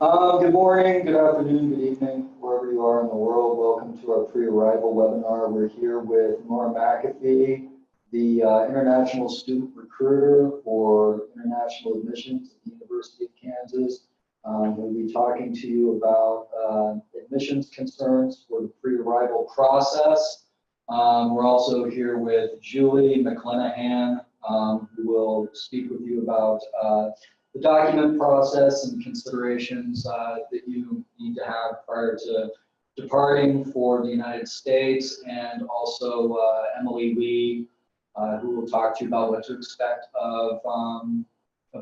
Good morning, good afternoon, good evening, wherever you are in the world. Welcome to our pre-arrival webinar. We're here with Nora McAfee, the International Student Recruiter for International Admissions at the University of Kansas. We'll be talking to you about admissions concerns for the pre-arrival process. We're also here with Julie McClenahan, who will speak with you about the document process and considerations that you need to have prior to departing for the United States, and also Emily Lee, who will talk to you about what to expect of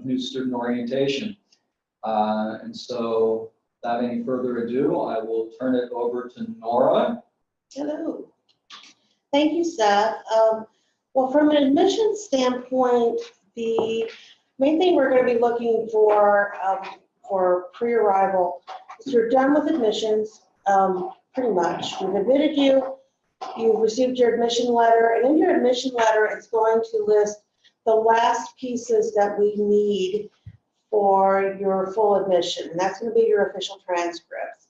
new student orientation. And so, without any further ado, I will turn it over to Nora. Hello. Thank you, Seth. Well, from an admissions standpoint, the main thing we're going to be looking for pre-arrival is you're done with admissions, pretty much. We've admitted you, you've received your admission letter, and in your admission letter, it's going to list the last pieces that we need for your full admission, and that's going to be your official transcripts.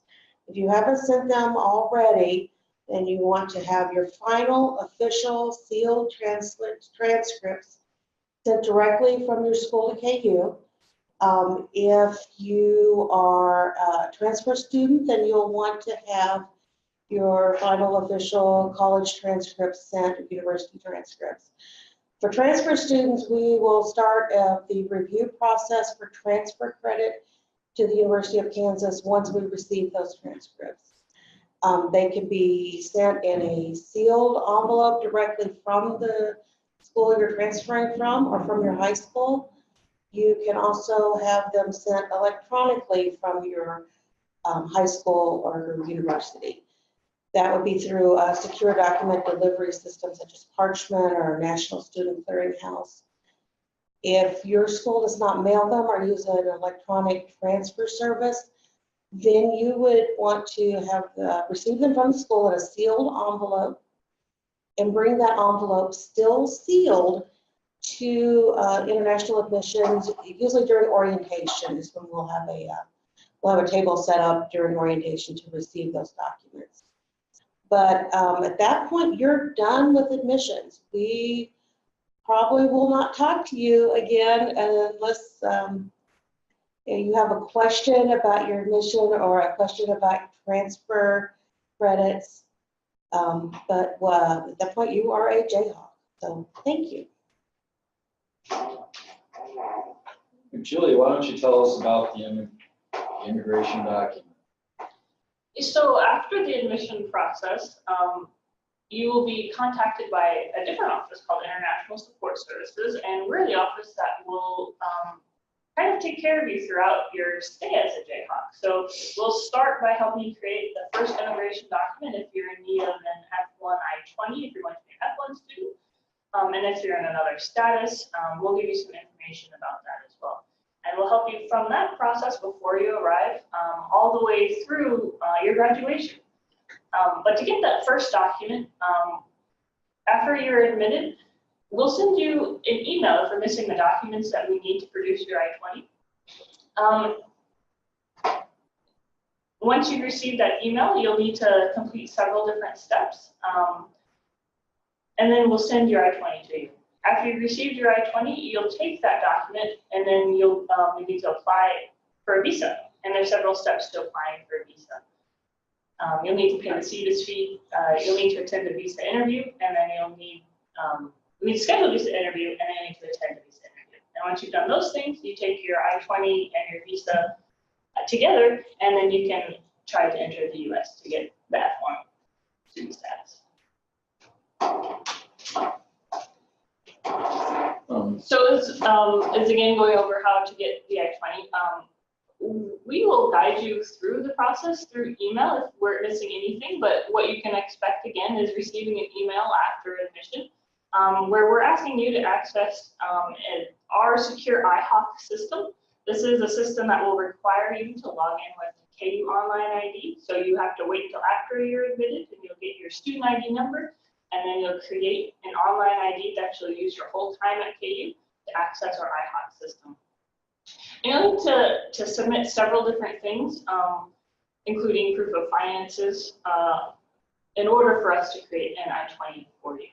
If you haven't sent them already, then you want to have your final official sealed transcripts sent directly from your school to KU. If you are a transfer student, then you'll want to have your final official college transcripts sent, university transcripts. For transfer students, we will start the review process for transfer credit to the University of Kansas once we receive those transcripts. They can be sent in a sealed envelope directly from the school you're transferring from or from your high school. You can also have them sent electronically from your high school or university. That would be through a secure document delivery system such as Parchment or National Student Clearinghouse. If your school does not mail them or use an electronic transfer service, then you would want to have receive them from the school in a sealed envelope and bring that envelope still sealed to international admissions. Usually during orientation is when we'll have a table set up during orientation to receive those documents. But at that point, you're done with admissions. We probably will not talk to you again unless you have a question about your admission or a question about transfer credits. But at that point, you are a Jayhawk. So thank you. Julie, why don't you tell us about the immigration document? So after the admission process, you will be contacted by a different office called International Support Services, and we're the office that will kind of take care of you throughout your stay as a Jayhawk. So we'll start by helping you create the first immigration document if you're in need of an F1 I-20, if you're going to be an F1 student. And if you're in another status, we'll give you some information about that as well. And we'll help you from that process before you arrive, all the way through your graduation. But to get that first document, after you're admitted, we'll send you an email if we're missing the documents that we need to produce your I-20. Once you receive that email, you'll need to complete several different steps, and then we'll send your I-20 to you. After you've received your I-20, you'll take that document, and then you'll need to apply for a visa. And there's several steps to applying for a visa. You'll need to pay the CVIS fee. You'll need to attend a visa interview, and then you'll need to schedule a visa interview, and then you need to attend a visa interview. And once you've done those things, you take your I-20 and your visa together, and then you can try to enter the U.S. to get the F1 student status. So it's again going over how to get the I-20. We will guide you through the process through email if we're missing anything, but what you can expect again is receiving an email after admission where we're asking you to access our secure IHOC system. This is a system that will require you to log in with KU Online ID. So you have to wait until after you're admitted and you'll get your student ID number, and then you'll create an online ID that you'll use your whole time at KU to access our IHOC system. And you'll need to submit several different things, including proof of finances, in order for us to create an I-20 for you.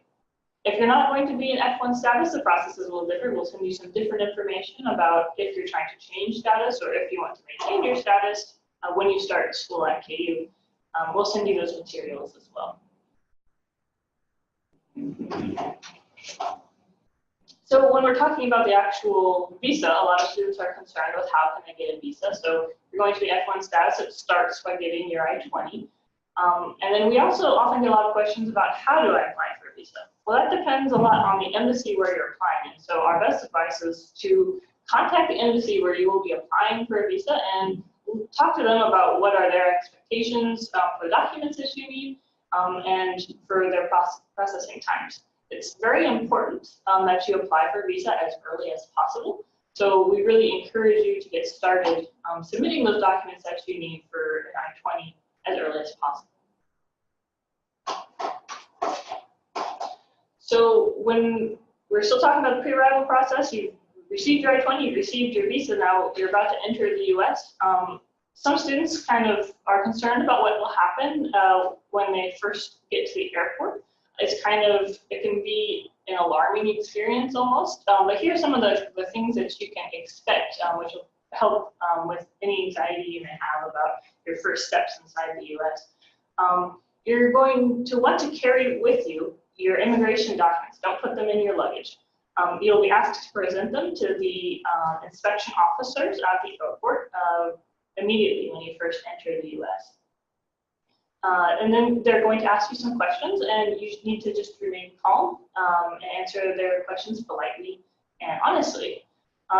If you're not going to be in F1 status, the process is a little different. We'll send you some different information about if you're trying to change status or if you want to maintain your status when you start school at KU. We'll send you those materials as well. So when we're talking about the actual visa, a lot of students are concerned with how can they get a visa. So you're going to be F1 status, it starts by getting your I-20. And then we also often get a lot of questions about how do I apply for a visa? Well, that depends a lot on the embassy where you're applying. And so our best advice is to contact the embassy where you will be applying for a visa and talk to them about what are their expectations for the documents that you need and for their processing times. It's very important that you apply for a visa as early as possible. So we really encourage you to get started submitting those documents that you need for an I-20 as early as possible. So when we're still talking about the pre-arrival process, you've received your I-20, you've received your visa, now you're about to enter the US. Some students kind of are concerned about what will happen when they first get to the airport. It's kind of, it can be an alarming experience almost, but here are some of the things that you can expect, which will help with any anxiety you may have about your first steps inside the US. You're going to want to carry with you your immigration documents. Don't put them in your luggage. You'll be asked to present them to the inspection officers at the airport immediately when you first enter the US. And then they're going to ask you some questions, and you need to just remain calm and answer their questions politely and honestly.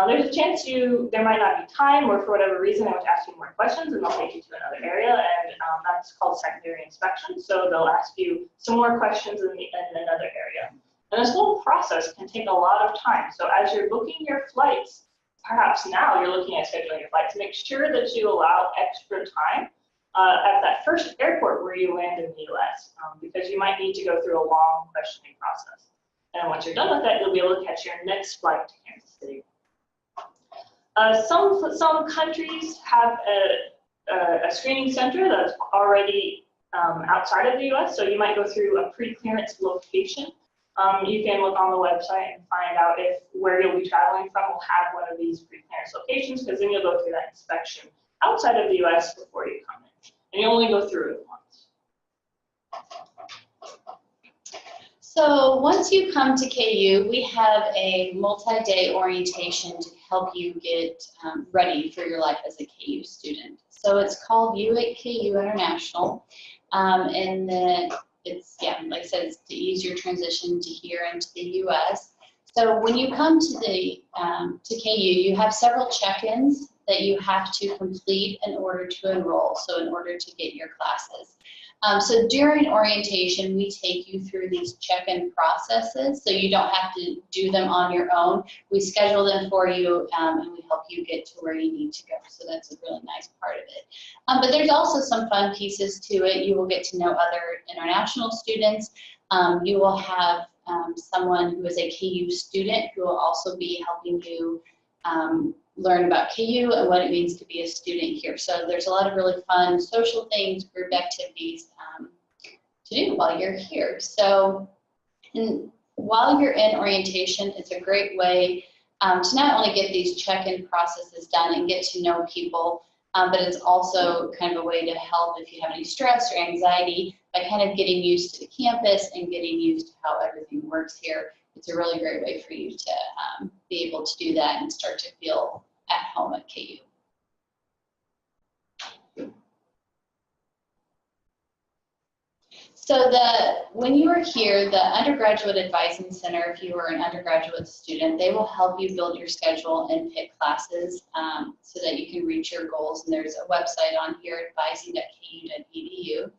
There's a chance there might not be time, or for whatever reason, they want to ask you more questions, and they'll take you to another area, and that's called secondary inspection. So they'll ask you some more questions in another area. And this whole process can take a lot of time. So as you're booking your flights, perhaps now you're looking at scheduling your flights, make sure that you allow extra time at that first airport where you land in the US, because you might need to go through a long questioning process. And once you're done with that, you'll be able to catch your next flight to Kansas City. Some countries have a screening center that's already outside of the US, so you might go through a pre-clearance location. You can look on the website and find out if where you'll be traveling from will have one of these pre-clearance locations, because then you'll go through that inspection outside of the US before you come in. And you only go through it once. So once you come to KU, we have a multi-day orientation to help you get ready for your life as a KU student. So it's called You at KU International, and then it's, yeah, like I said, it's to ease your transition to here into the US. So when you come to the to KU, you have several check-ins that you have to complete in order to enroll, so in order to get your classes. So during orientation, we take you through these check-in processes, so you don't have to do them on your own. We schedule them for you, and we help you get to where you need to go. So that's a really nice part of it. But there's also some fun pieces to it. You will get to know other international students. You will have someone who is a KU student who will also be helping you learn about KU and what it means to be a student here. So there's a lot of really fun social things, group activities to do while you're here. So while you're in orientation, it's a great way to not only get these check-in processes done and get to know people, but it's also kind of a way to help if you have any stress or anxiety by kind of getting used to the campus and getting used to how everything works here. It's a really great way for you to be able to do that and start to feel at home at KU. So when you are here, the Undergraduate Advising Center, if you are an undergraduate student, they will help you build your schedule and pick classes so that you can reach your goals. And there's a website on here, advising.ku.edu.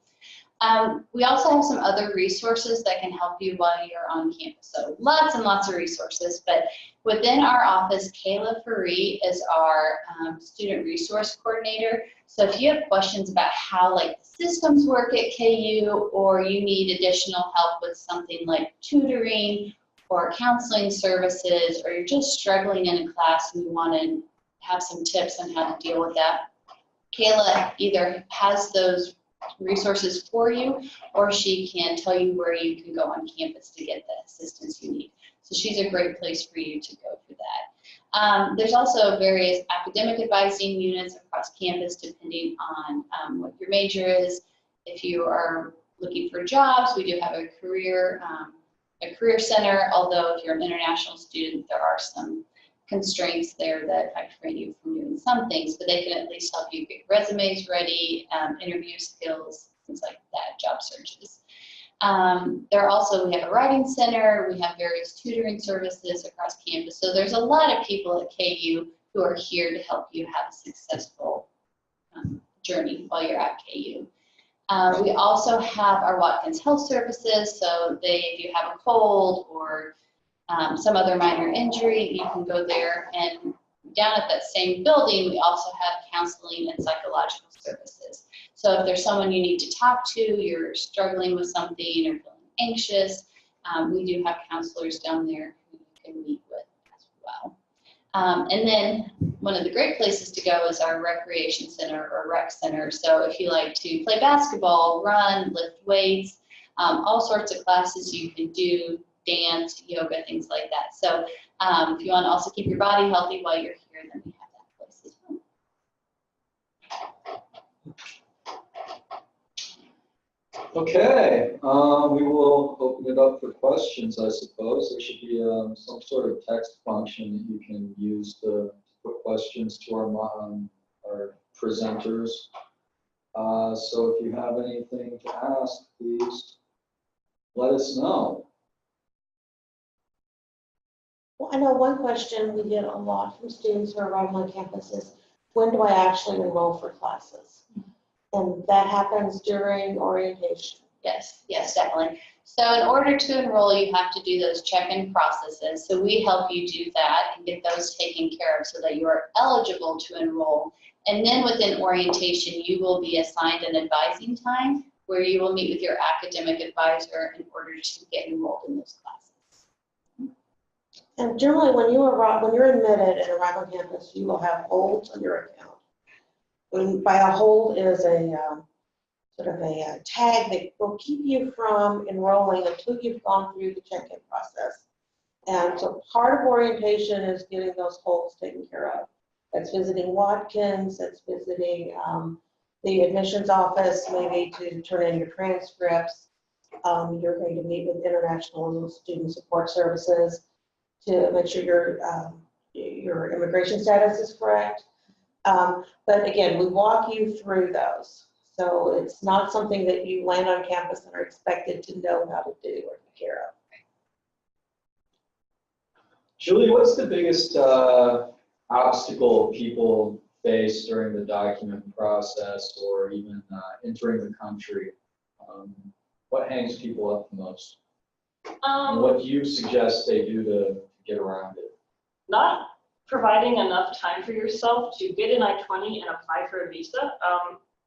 We also have some other resources that can help you while you're on campus. So lots and lots of resources, but within our office, Kayla Faree is our student resource coordinator. So if you have questions about how like the systems work at KU, or you need additional help with something like tutoring or counseling services, or you're just struggling in a class and you want to have some tips on how to deal with that. Kayla either has those resources for you, or she can tell you where you can go on campus to get the assistance you need. So she's a great place for you to go for that. There's also various academic advising units across campus depending on what your major is. If you are looking for jobs, we do have a career center, although if you're an international student, there are some constraints there that prevent you from doing some things, but they can at least help you get resumes ready, interview skills, things like that, job searches. We have a writing center, we have various tutoring services across campus. So there's a lot of people at KU who are here to help you have a successful journey while you're at KU. We also have our Watkins Health Services, so if you have a cold or some other minor injury, you can go there. And down at that same building, we also have counseling and psychological services. So if there's someone you need to talk to, you're struggling with something or feeling anxious, we do have counselors down there who you can meet with as well. And then one of the great places to go is our recreation center or rec center. So if you like to play basketball, run, lift weights, all sorts of classes you can do, dance, yoga, things like that. So if you want to also keep your body healthy while you're here, then we have that place as well. Okay, we will open it up for questions, I suppose. There should be some sort of text function that you can use to put questions to our presenters. So if you have anything to ask, please let us know. Well, I know one question we get a lot from students who are arriving on campus is, when do I actually enroll for classes? And that happens during orientation. Yes, definitely. So in order to enroll, you have to do those check-in processes. So we help you do that and get those taken care of so that you are eligible to enroll. And then within orientation, you will be assigned an advising time where you will meet with your academic advisor in order to get enrolled in those classes. And generally, when you're admitted and arrive on campus, you will have holds on your account. By a hold is a sort of a tag that will keep you from enrolling until you've gone through the check-in process. And so part of orientation is getting those holds taken care of. That's visiting Watkins, that's visiting the admissions office, maybe to turn in your transcripts. You're going to meet with International Student Support Services to make sure your immigration status is correct. But again, we walk you through those. So it's not something that you land on campus and are expected to know how to do or take care of. Julie, what's the biggest obstacle people face during the document process or even entering the country? What hangs people up the most? And what do you suggest they do to get around it? Not providing enough time for yourself to get an I-20 and apply for a visa.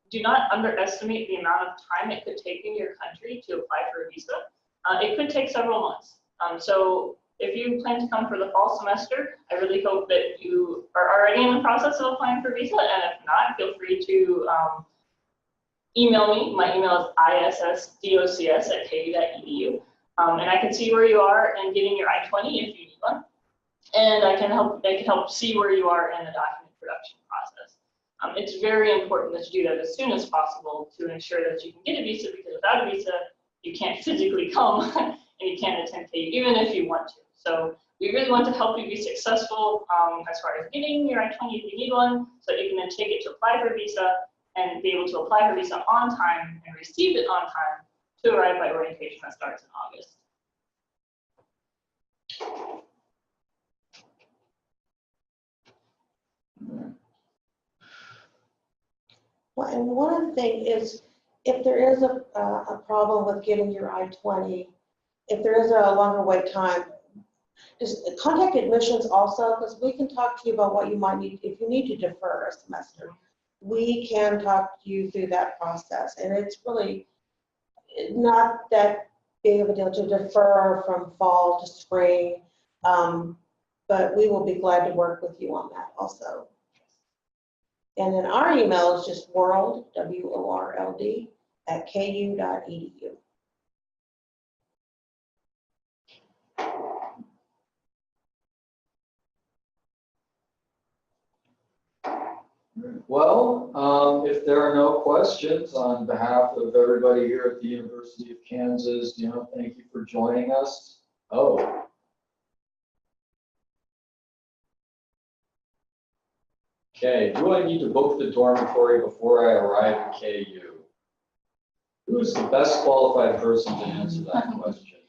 Do not underestimate the amount of time it could take in your country to apply for a visa. It could take several months. So if you plan to come for the fall semester, I really hope that you are already in the process of applying for a visa, and if not, feel free to email me. My email is issdocs@ku.edu. And I can see where you are in getting your I-20 if you need one. And they can help see where you are in the document production process. It's very important that you do that as soon as possible to ensure that you can get a visa, because without a visa, you can't physically come and you can't attend KU even if you want to. So we really want to help you be successful as far as getting your I-20 if you need one, so that you can then take it to apply for a visa and be able to apply for a visa on time and receive it on time to arrive by orientation that starts in August. Well, and one other thing is, if there is a problem with getting your I-20, if there is a longer wait time, just contact admissions also, because we can talk to you about what you might need. If you need to defer a semester, we can talk to you through that process. And it's really not that big of a deal to defer from fall to spring, but we will be glad to work with you on that also. And then our email is just world, WORLD, @ku.edu. Well, if there are no questions, on behalf of everybody here at the University of Kansas, thank you for joining us. Oh. Okay, do I need to book the dormitory before I arrive at KU? Who is the best qualified person to answer that question?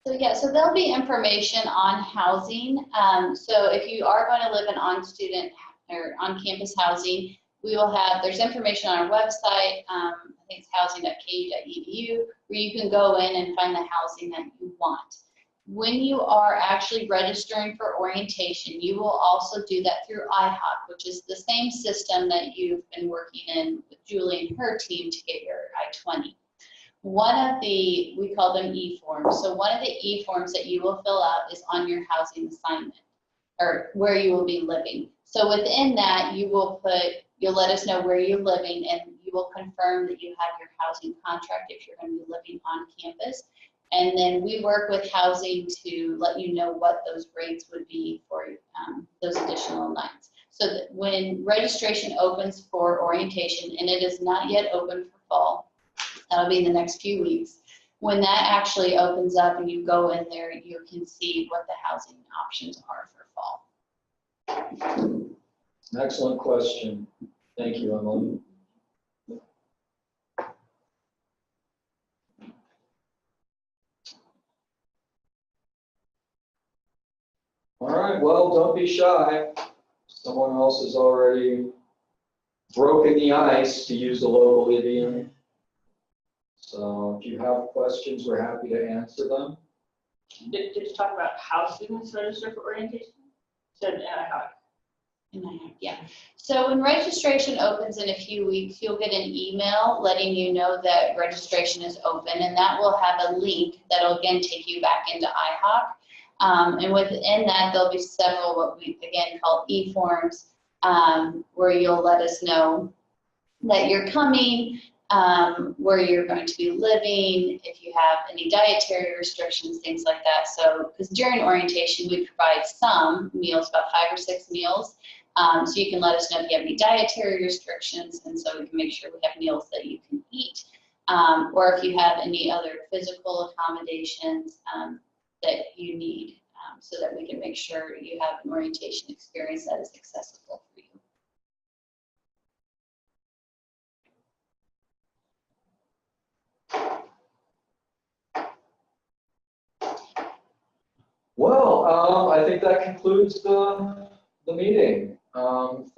So there'll be information on housing. So if you are going to live in on-student or on-campus housing, there's information on our website. I think it's housing.ku.edu, where you can go in and find the housing that you want. When you are actually registering for orientation, you will also do that through IHOC, which is the same system that you've been working in with Julie and her team to get your I-20. We call them e-forms. So one of the e-forms that you will fill out is on your housing assignment, or where you will be living. So within that, you'll let us know where you're living, and you will confirm that you have your housing contract if you're going to be living on campus. And then we work with housing to let you know what those rates would be for those additional nights. So that when registration opens for orientation, and it is not yet open for fall, that'll be in the next few weeks. When that actually opens up and you go in there, you can see what the housing options are for fall. Excellent question. Thank you, Emily. All right, well, don't be shy. Someone else has already broken the ice, to use a local idiom. So if you have questions, we're happy to answer them. Did you talk about how students register for orientation? Said Yeah. So when registration opens in a few weeks, you'll get an email letting you know that registration is open, and that will have a link that'll again take you back into IHOC. And within that, there'll be several what we again call e-forms, where you'll let us know that you're coming, where you're going to be living, if you have any dietary restrictions, things like that. So, because during orientation, we provide some meals, about 5 or 6 meals. So you can let us know if you have any dietary restrictions, and so we can make sure we have meals that you can eat, or if you have any other physical accommodations that you need, so that we can make sure you have an orientation experience that is accessible for you. Well, I think that concludes the meeting.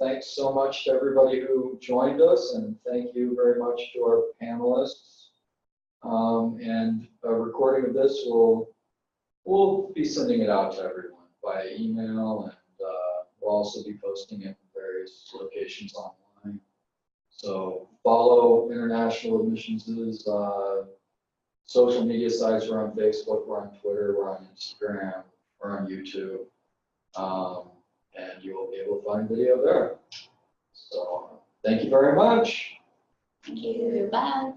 Thanks so much to everybody who joined us, and thank you very much to our panelists. And a recording of this we'll be sending it out to everyone by email, and we'll also be posting it in various locations online. So follow International Admissions' social media sites. We're on Facebook, we're on Twitter, we're on Instagram, we're on YouTube, and you will be able to find video there. So thank you very much. Thank you. Bye.